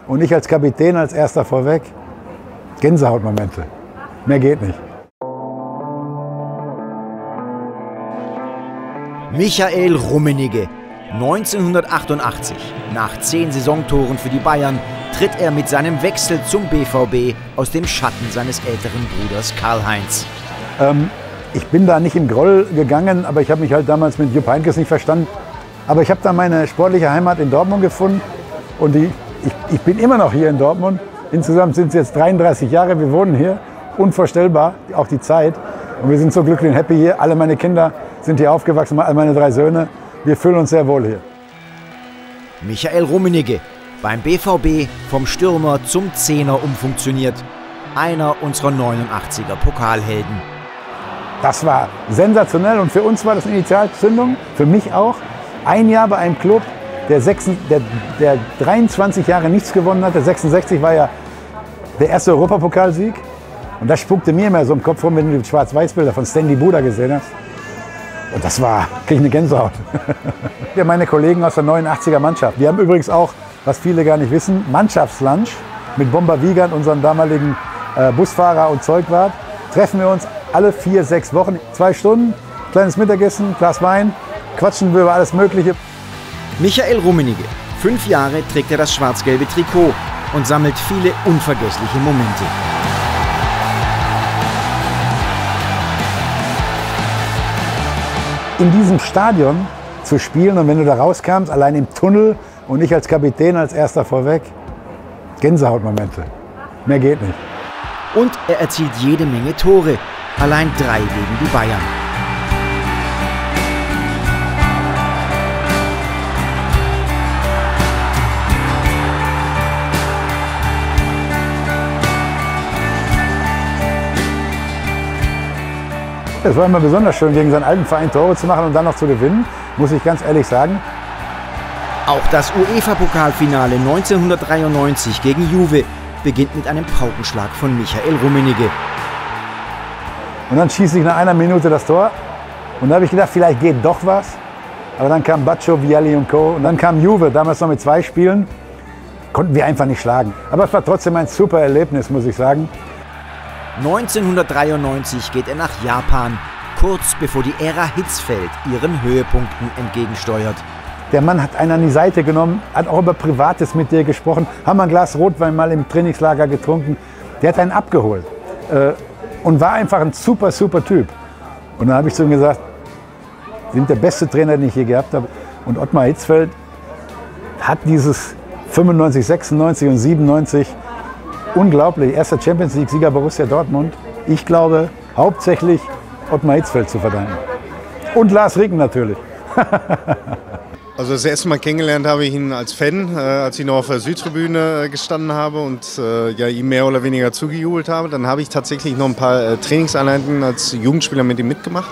und ich als Kapitän als erster vorweg. Gänsehautmomente. Mehr geht nicht. Michael Rummenigge. 1988, nach 10 Saisontoren für die Bayern, tritt er mit seinem Wechsel zum BVB aus dem Schatten seines älteren Bruders Karl-Heinz. Ich bin da nicht in Groll gegangen, aber ich habe mich halt damals mit Jupp Heynckes nicht verstanden. Aber ich habe da meine sportliche Heimat in Dortmund gefunden und ich bin immer noch hier in Dortmund. Insgesamt sind es jetzt 33 Jahre, wir wohnen hier, unvorstellbar, auch die Zeit. Und wir sind so glücklich und happy hier. Alle meine Kinder sind hier aufgewachsen, alle meine 3 Söhne. Wir fühlen uns sehr wohl hier. Michael Rummenigge, beim BVB vom Stürmer zum Zehner umfunktioniert. Einer unserer 89er Pokalhelden. Das war sensationell und für uns war das eine Initialzündung, für mich auch. Ein Jahr bei einem Club, der 23 Jahre nichts gewonnen hatte. 66 war ja der erste Europapokalsieg. Und das spuckte mir immer so im Kopf rum, wenn du die Schwarz-Weiß-Bilder von Stanley Buda gesehen hast. Und das war, krieg ich eine Gänsehaut. Wir meine Kollegen aus der 89er Mannschaft. Wir haben übrigens auch, was viele gar nicht wissen, Mannschaftslunch mit Bomber Wiegand, unserem damaligen Busfahrer und Zeugwart. Treffen wir uns alle 4, 6 Wochen, 2 Stunden, kleines Mittagessen, Glas Wein, quatschen wir über alles Mögliche. Michael Rummenigge. 5 Jahre trägt er das schwarz-gelbe Trikot und sammelt viele unvergessliche Momente. In diesem Stadion zu spielen und wenn du da rauskamst, allein im Tunnel und ich als Kapitän als erster vorweg, Gänsehautmomente. Mehr geht nicht. Und er erzielt jede Menge Tore, allein 3 gegen die Bayern. Es war immer besonders schön, gegen seinen alten Verein Tore zu machen und dann noch zu gewinnen, muss ich ganz ehrlich sagen. Auch das UEFA-Pokalfinale 1993 gegen Juve beginnt mit einem Paukenschlag von Michael Rummenigge. Und dann schieße ich nach 1 Minute das Tor. Und da habe ich gedacht, vielleicht geht doch was. Aber dann kam Baccio, Vialli und Co. Und dann kam Juve, damals noch mit 2 Spielen. Konnten wir einfach nicht schlagen. Aber es war trotzdem ein super Erlebnis, muss ich sagen. 1993 geht er nach Japan, kurz bevor die Ära Hitzfeld ihren Höhepunkten entgegensteuert. Der Mann hat einen an die Seite genommen, hat auch über Privates mit dir gesprochen, haben ein Glas Rotwein mal im Trainingslager getrunken. Der hat einen abgeholt und war einfach ein super, super Typ. Und dann habe ich zu ihm gesagt, Sie sind der beste Trainer, den ich je gehabt habe. Und Ottmar Hitzfeld hat dieses 95, 96 und 97 unglaublich, erster Champions League-Sieger Borussia Dortmund. Ich glaube, hauptsächlich Ottmar Hitzfeld zu verdanken. Und Lars Ricken natürlich. Also das erste Mal kennengelernt habe ich ihn als Fan, als ich noch auf der Südtribüne gestanden habe und ihm mehr oder weniger zugejubelt habe. Dann habe ich tatsächlich noch ein paar Trainingseinheiten als Jugendspieler mit ihm mitgemacht.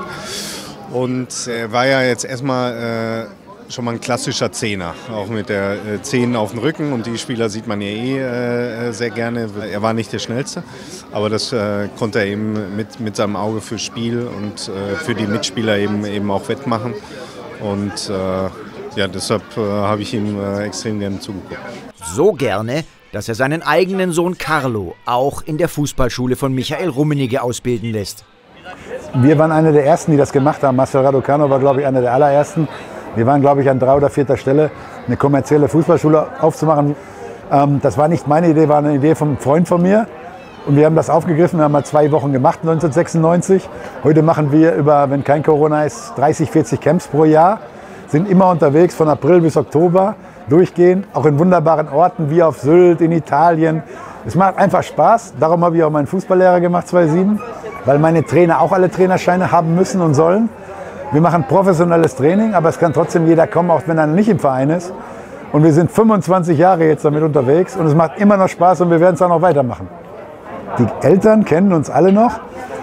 Und er war ja jetzt erstmal schon mal ein klassischer Zehner, auch mit der 10 auf dem Rücken und die Spieler sieht man ja sehr gerne. Er war nicht der Schnellste, aber das konnte er eben mit seinem Auge fürs Spiel und für die Mitspieler eben auch wettmachen und deshalb habe ich ihm extrem gerne zugeguckt. So gerne, dass er seinen eigenen Sohn Carlo auch in der Fußballschule von Michael Rummenigge ausbilden lässt. Wir waren eine der Ersten, die das gemacht haben. Marcel Raducanu war, glaube ich, einer der allerersten. Wir waren, glaube ich, an 3. oder 4. Stelle, eine kommerzielle Fußballschule aufzumachen. Das war nicht meine Idee, war eine Idee vom Freund von mir. Und wir haben das aufgegriffen, wir haben mal 2 Wochen gemacht, 1996. Heute machen wir wenn kein Corona ist, 30, 40 Camps pro Jahr. Sind immer unterwegs, von April bis Oktober, durchgehend. Auch in wunderbaren Orten wie auf Sylt, in Italien. Es macht einfach Spaß. Darum habe ich auch meinen Fußballlehrer gemacht, 2007. Weil meine Trainer auch alle Trainerscheine haben müssen und sollen. Wir machen professionelles Training, aber es kann trotzdem jeder kommen, auch wenn er nicht im Verein ist. Und wir sind 25 Jahre jetzt damit unterwegs und es macht immer noch Spaß und wir werden es auch noch weitermachen. Die Eltern kennen uns alle noch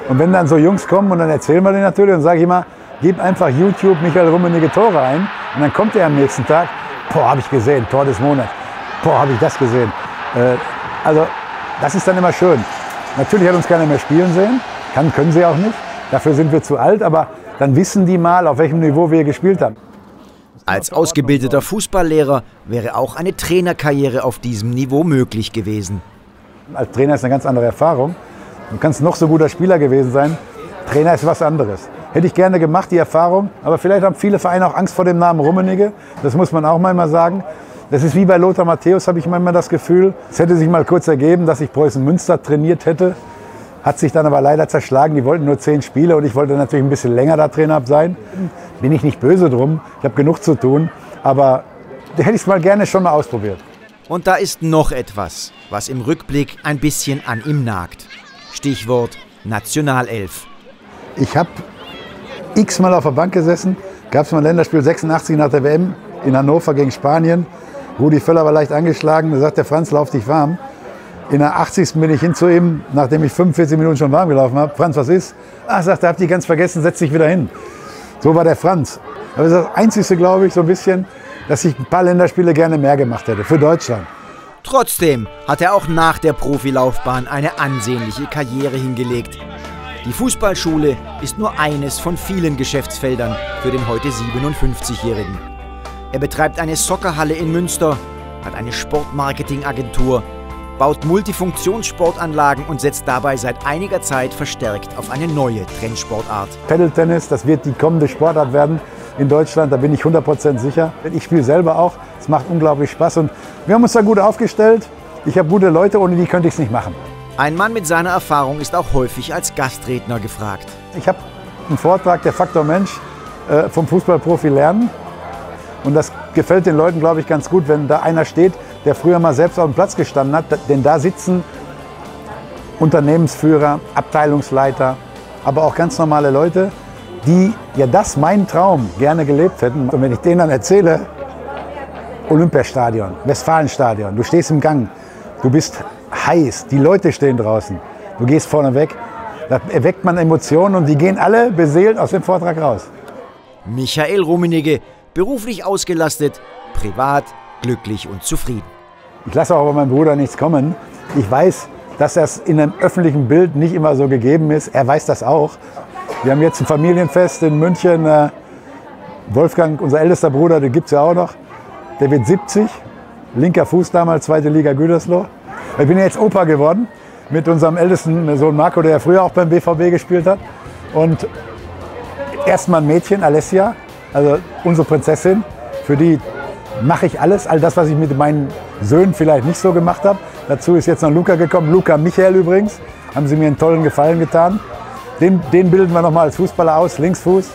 und wenn dann so Jungs kommen und dann erzählen wir denen natürlich und sage ich immer, gib einfach YouTube Michael Rummenigge Tore ein und dann kommt er am nächsten Tag, boah, habe ich gesehen, Tor des Monats, boah, habe ich das gesehen. Also das ist dann immer schön. Natürlich hat uns keiner mehr spielen sehen, können sie auch nicht, dafür sind wir zu alt, aber dann wissen die mal, auf welchem Niveau wir gespielt haben. Als ausgebildeter Fußballlehrer wäre auch eine Trainerkarriere auf diesem Niveau möglich gewesen. Als Trainer ist eine ganz andere Erfahrung. Du kannst noch so guter Spieler gewesen sein. Trainer ist was anderes. Hätte ich gerne gemacht, die Erfahrung. Aber vielleicht haben viele Vereine auch Angst vor dem Namen Rummenigge. Das muss man auch manchmal sagen. Das ist wie bei Lothar Matthäus, habe ich manchmal das Gefühl. Es hätte sich mal kurz ergeben, dass ich Preußen Münster trainiert hätte. Hat sich dann aber leider zerschlagen. Die wollten nur 10 Spiele und ich wollte natürlich ein bisschen länger da Trainer sein. Bin ich nicht böse drum. Ich habe genug zu tun. Aber da hätte ich es mal gerne schon mal ausprobiert. Und da ist noch etwas, was im Rückblick ein bisschen an ihm nagt. Stichwort Nationalelf. Ich habe x-mal auf der Bank gesessen. Gab es mal ein Länderspiel 86 nach der WM in Hannover gegen Spanien. Rudi Völler war leicht angeschlagen. Da sagt der Franz, lauf dich warm. In der 80. bin ich hin zu ihm, nachdem ich 45 Minuten schon warm gelaufen habe. Franz, was ist? Ach, sagt er, habt ihr ganz vergessen, setz dich wieder hin. So war der Franz. Das ist das Einzige, glaube ich, so ein bisschen, dass ich ein paar Länderspiele gerne mehr gemacht hätte für Deutschland. Trotzdem hat er auch nach der Profilaufbahn eine ansehnliche Karriere hingelegt. Die Fußballschule ist nur eines von vielen Geschäftsfeldern für den heute 57-Jährigen. Er betreibt eine Soccerhalle in Münster, hat eine Sportmarketingagentur, baut Multifunktionssportanlagen und setzt dabei seit einiger Zeit verstärkt auf eine neue Trendsportart. Paddle-Tennis, das wird die kommende Sportart werden in Deutschland, da bin ich 100% sicher. Ich spiele selber auch, es macht unglaublich Spaß und wir haben uns da gut aufgestellt. Ich habe gute Leute, ohne die könnte ich es nicht machen. Ein Mann mit seiner Erfahrung ist auch häufig als Gastredner gefragt. Ich habe einen Vortrag, der Faktor Mensch, vom Fußballprofi lernen. Und das gefällt den Leuten, glaube ich, ganz gut, wenn da einer steht, der früher mal selbst auf dem Platz gestanden hat. Denn da sitzen Unternehmensführer, Abteilungsleiter, aber auch ganz normale Leute, die ja das, mein Traum, gerne gelebt hätten. Und wenn ich denen dann erzähle, Olympiastadion, Westfalenstadion, du stehst im Gang, du bist heiß, die Leute stehen draußen, du gehst vorne weg, da erweckt man Emotionen und die gehen alle beseelt aus dem Vortrag raus. Michael Rummenigge, beruflich ausgelastet, privat glücklich und zufrieden. Ich lasse auch bei meinem Bruder nichts kommen. Ich weiß, dass das in einem öffentlichen Bild nicht immer so gegeben ist. Er weiß das auch. Wir haben jetzt ein Familienfest in München. Wolfgang, unser ältester Bruder, den gibt es ja auch noch. Der wird 70. Linker Fuß damals, 2. Liga Gütersloh. Ich bin jetzt Opa geworden mit unserem ältesten Sohn Marco, der ja früher auch beim BVB gespielt hat. Und erstmal ein Mädchen, Alessia, also unsere Prinzessin. Für die mache ich alles, all das, was ich mit meinen Söhnen vielleicht nicht so gemacht habe. Dazu ist jetzt noch Luca gekommen, Luca Michael übrigens. Haben sie mir einen tollen Gefallen getan. Den bilden wir noch mal als Fußballer aus, Linksfuß.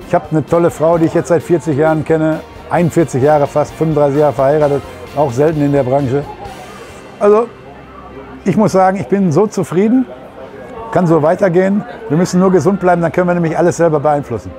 Ich habe eine tolle Frau, die ich jetzt seit 40 Jahren kenne. 41 Jahre fast, 35 Jahre verheiratet, auch selten in der Branche. Also ich muss sagen, ich bin so zufrieden, kann so weitergehen. Wir müssen nur gesund bleiben, dann können wir nämlich alles selber beeinflussen.